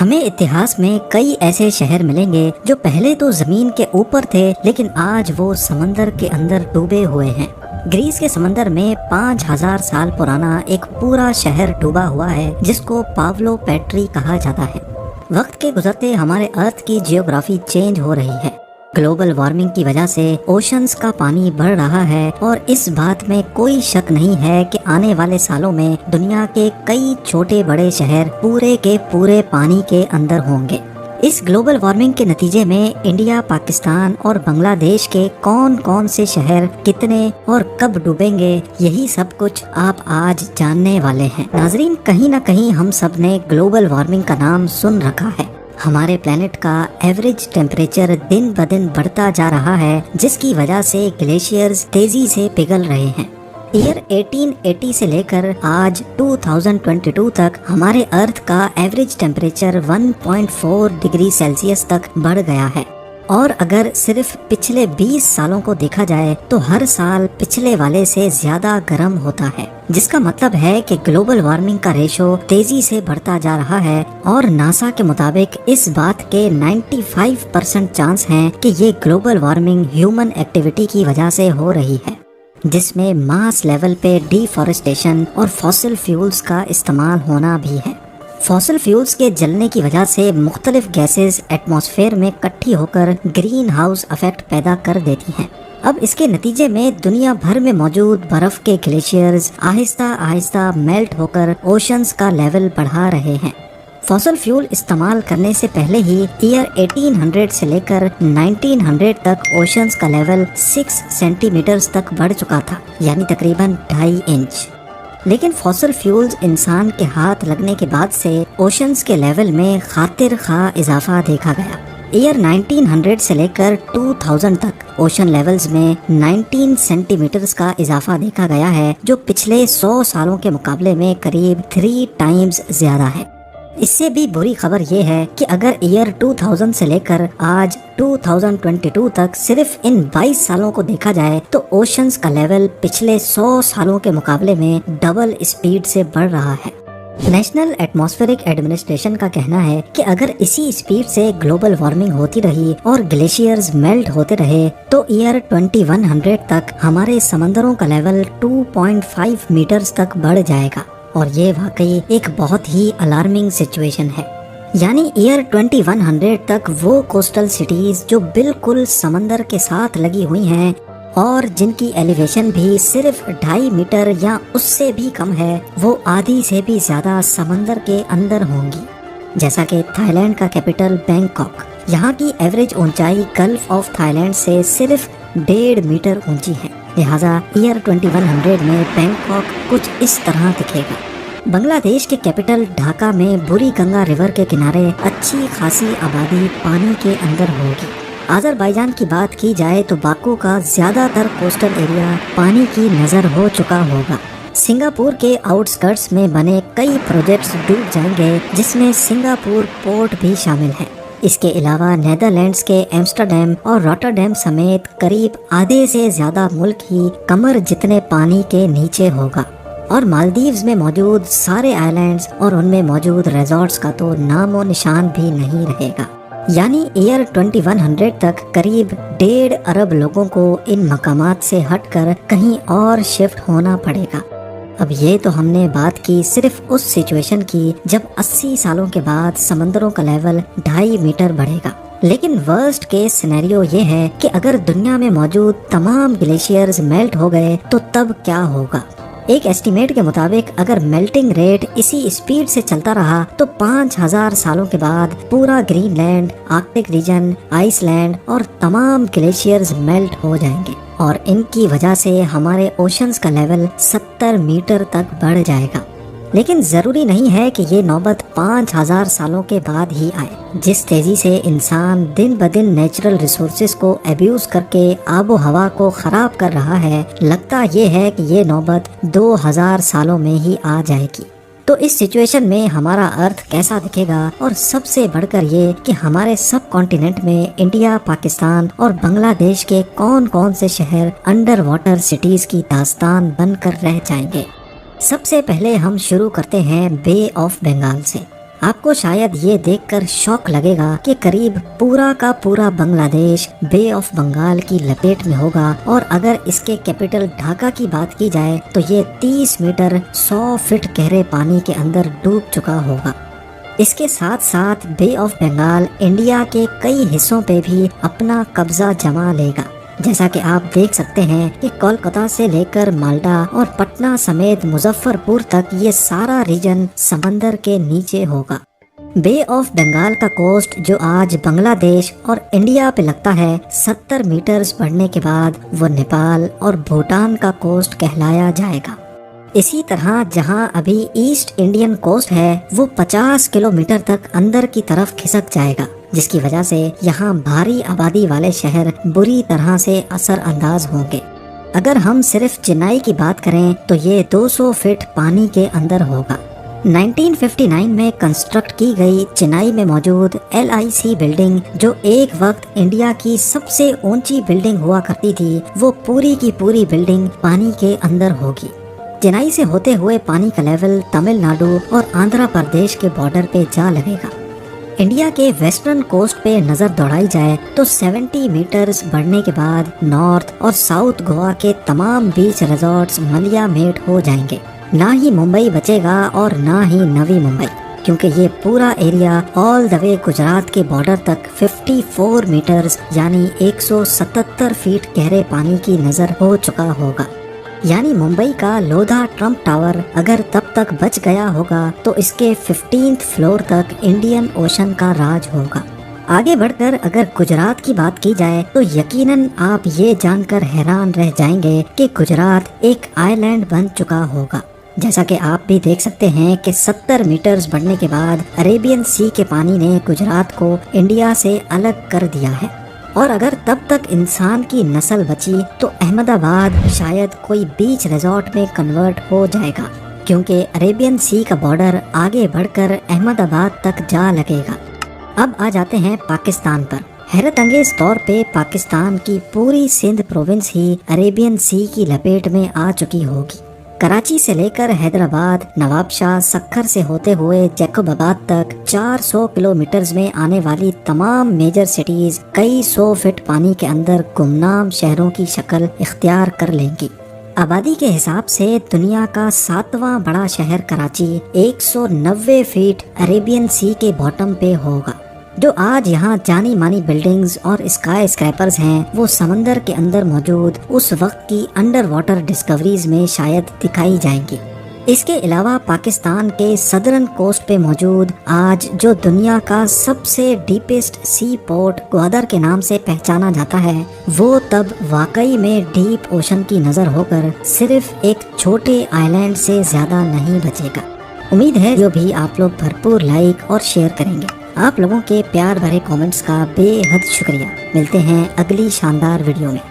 ہمیں اتہاس میں کئی ایسے شہر ملیں گے جو پہلے تو زمین کے اوپر تھے لیکن آج وہ سمندر کے اندر ڈوبے ہوئے ہیں۔ گریس کے سمندر میں 5000 سال پرانا ایک پورا شہر ڈوبا ہوا ہے جس کو پاولو پیٹری کہا جاتا ہے۔ وقت کے گزرتے ہمارے ارتھ کی جیوگرافی چینج ہو رہی ہے۔ گلوبل وارمنگ کی وجہ سے اوشنز کا پانی بڑھ رہا ہے اور اس بات میں کوئی شک نہیں ہے کہ آنے والے سالوں میں دنیا کے کئی چھوٹے بڑے شہر پورے کے پورے پانی کے اندر ہوں گے۔ اس گلوبل وارمنگ کے نتیجے میں انڈیا، پاکستان اور بنگلہ دیش کے کون کون سے شہر کتنے اور کب ڈوبیں گے، یہی سب کچھ آپ آج جاننے والے ہیں۔ ناظرین، کہیں نہ کہیں ہم سب نے گلوبل وارمنگ کا نام سن رکھا ہے۔ ہمارے پلینٹ کا ایوریج ٹیمپریچر دن بدن بڑھتا جا رہا ہے جس کی وجہ سے گلیشیئرز تیزی سے پگھل رہے ہیں۔ ایئر 1880 سے لے کر آج 2022 تک ہمارے ارتھ کا ایوریج ٹیمپریچر 1.4 ڈگری سیلسیس تک بڑھ گیا ہے، اور اگر صرف پچھلے 20 سالوں کو دیکھا جائے تو ہر سال پچھلے والے سے زیادہ گرم ہوتا ہے، جس کا مطلب ہے کہ گلوبل وارمنگ کا ریشو تیزی سے بڑھتا جا رہا ہے، اور ناسا کے مطابق اس بات کے 95% چانس ہیں کہ یہ گلوبل وارمنگ ہیومن ایکٹیویٹی کی وجہ سے ہو رہی ہے، جس میں ماس لیول پہ ڈیفارسٹیشن اور فاسل فیولز کا استعمال ہونا بھی ہے۔ فاسل فیولز کے جلنے کی وجہ سے مختلف گیسز ایٹماسفیئر میں اکٹھی ہو کر گرین ہاؤس ایفیکٹ پیدا کر دیتی ہیں۔ اب اس کے نتیجے میں دنیا بھر میں موجود برف کے گلیشیئرز آہستہ آہستہ میلٹ ہو کر اوشنز کا لیول بڑھا رہے ہیں۔ فاسل فیول استعمال کرنے سے پہلے ہی ایئر 1800 سے لے کر 1900 تک اوشنز کا لیول 6 سینٹی میٹرز تک بڑھ چکا تھا، یعنی تقریباً 2.5 انچ۔ لیکن فاسل فیولز انسان کے ہاتھ لگنے کے بعد سے اوشنز کے لیول میں خاطر خواہ اضافہ دیکھا گیا۔ ایئر 1900 سے لے کر 2000 تک اوشن لیولز میں 19 سینٹی میٹرز کا اضافہ دیکھا گیا ہے، جو پچھلے 100 سالوں کے مقابلے میں قریب 3 ٹائمز زیادہ ہے۔ اس سے بھی بری خبر یہ ہے کہ اگر ایئر 2000 سے لے کر آج 2022 تک صرف ان 22 سالوں کو دیکھا جائے تو اوشنز کا لیول پچھلے 100 سالوں کے مقابلے میں ڈبل اسپیڈ سے بڑھ رہا ہے۔ نیشنل ایٹماسفیرک ایڈمنسٹریشن کا کہنا ہے کہ اگر اسی اسپیڈ سے گلوبل وارمنگ ہوتی رہی اور گلیشیئرز میلٹ ہوتے رہے تو ایئر 2100 تک ہمارے سمندروں کا لیول 2.5 میٹرز تک بڑھ جائے گا، اور یہ واقعی ایک بہت ہی الارمنگ سچویشن ہے۔ یعنی ایئر 2100 تک وہ کوسٹل سٹیز جو بالکل سمندر کے ساتھ لگی ہوئی ہیں اور جن کی ایلیویشن بھی صرف 2.5 میٹر یا اس سے بھی کم ہے، وہ آدھی سے بھی زیادہ سمندر کے اندر ہوں گی۔ جیسا کہ تھائی لینڈ کا کیپٹل بینکاک، یہاں کی ایوریج اونچائی گلف آف تھائی لینڈ سے صرف 1.5 میٹر اونچی ہے، لہٰذا ایئر 2100 میں بینکاک کچھ اس طرح دکھے گا۔ بنگلہ دیش کے کیپٹل ڈھاکہ میں بری گنگا ریور کے کنارے اچھی خاصی آبادی پانی کے اندر ہوگی۔ آذربائیجان کی بات کی جائے تو باکو کا زیادہ تر کوسٹل ایریا پانی کی نظر ہو چکا ہوگا۔ سنگاپور کے آؤٹ سکرٹس میں بنے کئی پروجیکٹس ڈوب جائیں گے، جس میں سنگاپور پورٹ بھی شامل ہے۔ اس کے علاوہ نیدرلینڈز کے ایمسٹرڈیم اور روٹرڈیم سمیت قریب آدھے سے زیادہ ملک ہی کمر جتنے پانی کے نیچے ہوگا، اور مالدیوز میں موجود سارے آئی لینڈز اور ان میں موجود ریزورٹس کا تو نام و نشان بھی نہیں رہے گا۔ یعنی ایئر 2100 تک قریب 1.5 ارب لوگوں کو ان مقامات سے ہٹ کر کہیں اور شفٹ ہونا پڑے گا۔ اب یہ تو ہم نے بات کی صرف اس سچویشن کی جب 80 سالوں کے بعد سمندروں کا لیول 2.5 میٹر بڑھے گا، لیکن ورسٹ کیس سینیریو یہ ہے کہ اگر دنیا میں موجود تمام گلیشیئرز میلٹ ہو گئے تو تب کیا ہوگا۔ ایک ایسٹیمیٹ کے مطابق اگر میلٹنگ ریٹ اسی اسپیڈ سے چلتا رہا تو 5000 سالوں کے بعد پورا Greenland, Arctic region, Iceland اور تمام گلیشیئرز میلٹ ہو جائیں گے، اور ان کی وجہ سے ہمارے اوشنز کا لیول 70 میٹر تک بڑھ جائے گا۔ لیکن ضروری نہیں ہے کہ یہ نوبت 5000 سالوں کے بعد ہی آئے۔ جس تیزی سے انسان دن بدن نیچرل ریسورسز کو ایبیوز کر کے آب و ہوا کو خراب کر رہا ہے، لگتا یہ ہے کہ یہ نوبت 2000 سالوں میں ہی آ جائے گی۔ تو اس سچویشن میں ہمارا ارتھ کیسا دکھے گا، اور سب سے بڑھ کر یہ کہ ہمارے سب کانٹیننٹ میں انڈیا، پاکستان اور بنگلہ دیش کے کون کون سے شہر انڈر واٹر سٹیز کی داستان بن کر رہ جائیں گے۔ سب سے پہلے ہم شروع کرتے ہیں بے آف بنگال سے۔ آپ کو شاید یہ دیکھ کر شوق لگے گا کہ قریب پورا کا پورا بنگلہ دیش بے آف بنگال کی لپیٹ میں ہوگا، اور اگر اس کے کیپٹل ڈھاکہ کی بات کی جائے تو یہ 30 میٹر 100 فٹ گہرے پانی کے اندر ڈوب چکا ہوگا۔ اس کے ساتھ ساتھ بے آف بنگال انڈیا کے کئی حصوں پہ بھی اپنا قبضہ جما لے گا، جیسا کہ آپ دیکھ سکتے ہیں کہ کولکتہ سے لے کر مالڈا اور پٹنہ سمیت مظفر پور تک یہ سارا ریجن سمندر کے نیچے ہوگا۔ بے آف بنگال کا کوسٹ جو آج بنگلہ دیش اور انڈیا پہ لگتا ہے، 70 میٹرز بڑھنے کے بعد وہ نیپال اور بھوٹان کا کوسٹ کہلایا جائے گا۔ اسی طرح جہاں ابھی ایسٹ انڈین کوسٹ ہے وہ 50 کلومیٹر تک اندر کی طرف کھسک جائے گا، جس کی وجہ سے یہاں بھاری آبادی والے شہر بری طرح سے اثر انداز ہوں گے۔ اگر ہم صرف چنئی کی بات کریں تو یہ 200 فٹ پانی کے اندر ہوگا۔ 1959 میں کنسٹرکٹ کی گئی چنئی میں موجود LIC بلڈنگ، جو ایک وقت انڈیا کی سب سے اونچی بلڈنگ ہوا کرتی تھی، وہ پوری کی پوری بلڈنگ پانی کے اندر ہوگی۔ چنئی سے ہوتے ہوئے پانی کا لیول تمل ناڈو اور آندھرا پردیش کے بارڈر پہ جا لگے گا۔ انڈیا کے ویسٹرن کوسٹ پہ نظر دوڑائی جائے تو 70 میٹرز بڑھنے کے بعد نارتھ اور ساؤتھ گوا کے تمام بیچ ریزورٹس ملیا میٹ ہو جائیں گے۔ نہ ہی ممبئی بچے گا اور نہ ہی نوی ممبئی، کیونکہ یہ پورا ایریا آل دا وے گجرات کے بارڈر تک 54 میٹرز یعنی 177 فیٹ گہرے پانی کی نظر ہو چکا ہوگا۔ یعنی ممبئی کا لودھا ٹرمپ ٹاور اگر تب تک بچ گیا ہوگا تو اس کے 15th فلور تک انڈین اوشن کا راج ہوگا۔ آگے بڑھ کر اگر گجرات کی بات کی جائے تو یقیناً آپ یہ جان کر حیران رہ جائیں گے کہ گجرات ایک آئی لینڈ بن چکا ہوگا، جیسا کہ آپ بھی دیکھ سکتے ہیں کہ 70 میٹرز بڑھنے کے بعد عریبین سی کے پانی نے گجرات کو انڈیا سے الگ کر دیا ہے۔ اور اگر تب تک انسان کی نسل بچی تو احمد آباد شاید کوئی بیچ ریزورٹ میں کنورٹ ہو جائے گا، کیونکہ عریبین سی کا بارڈر آگے بڑھ کر احمد آباد تک جا لگے گا۔ اب آ جاتے ہیں پاکستان پر۔ حیرت انگیز طور پہ پاکستان کی پوری سندھ پروونس ہی عریبین سی کی لپیٹ میں آ چکی ہوگی۔ کراچی سے لے کر حیدرآباد، نواب شاہ، سکھر سے ہوتے ہوئے جیکوب آباد تک 400 کلومیٹرز میں آنے والی تمام میجر سٹیز کئی 100 فٹ پانی کے اندر گمنام شہروں کی شکل اختیار کر لیں گی۔ آبادی کے حساب سے دنیا کا 7واں بڑا شہر کراچی 190 فیٹ عریبین سی کے باٹم پہ ہوگا۔ جو آج یہاں جانی مانی بلڈنگز اور اسکائی اسکریپرز ہیں، وہ سمندر کے اندر موجود اس وقت کی انڈر واٹر ڈسکوریز میں شاید دکھائی جائیں گی۔ اس کے علاوہ پاکستان کے صدرن کوسٹ پہ موجود آج جو دنیا کا سب سے ڈیپسٹ سی پورٹ گوادر کے نام سے پہچانا جاتا ہے، وہ تب واقعی میں ڈیپ اوشن کی نظر ہو کر صرف ایک چھوٹے آئی لینڈ سے زیادہ نہیں بچے گا۔ امید ہے جو بھی آپ لوگ بھرپور لائک اور شیئر کریں گے۔ آپ لوگوں کے پیار بھرے کامنٹس کا بے حد شکریہ۔ ملتے ہیں اگلی شاندار ویڈیو میں۔